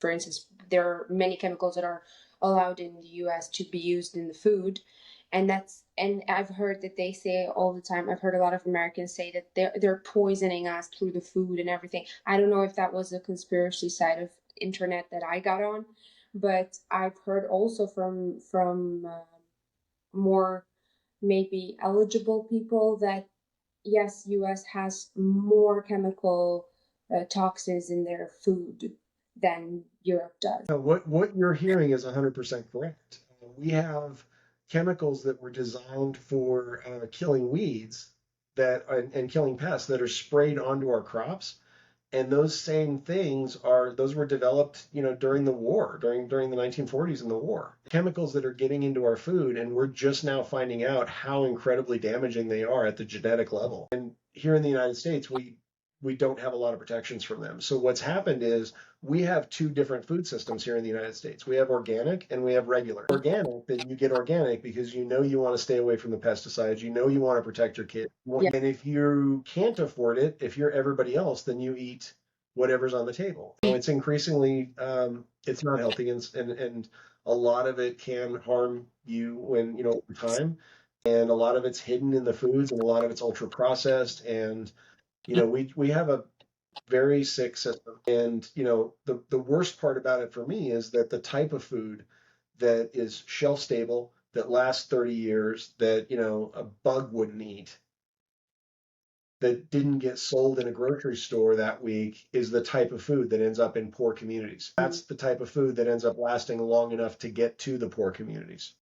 For instance, there are many chemicals that are allowed in the US to be used in the food. And I've heard that they say all the time, I've heard a lot of Americans say that they're poisoning us through the food and everything. I don't know if that was the conspiracy side of internet that I got on, but I've heard also from more maybe eligible people that yes, US has more chemical toxins in their food than Europe does. What you're hearing is 100% correct. We have chemicals that were designed for killing weeds and killing pests that are sprayed onto our crops. And those same things those were developed, during the war, during the 1940s in the war. Chemicals that are getting into our food, and we're just now finding out how incredibly damaging they are at the genetic level. And here in the United States, we don't have a lot of protections from them. So what's happened is we have two different food systems here in the United States. We have organic and we have regular. Organic, then you get organic because you want to stay away from the pesticides. You want to protect your kid. Yeah. And if you can't afford it, if you're everybody else, then you eat whatever's on the table. So it's increasingly, it's not healthy, and a lot of it can harm you over time. And a lot of it's hidden in the foods, and a lot of it's ultra processed. And we have a very sick system. And the worst part about it for me is that the type of food that is shelf stable, that lasts 30 years, that a bug wouldn't eat, that didn't get sold in a grocery store that week, is the type of food that ends up in poor communities. That's the type of food that ends up lasting long enough to get to the poor communities.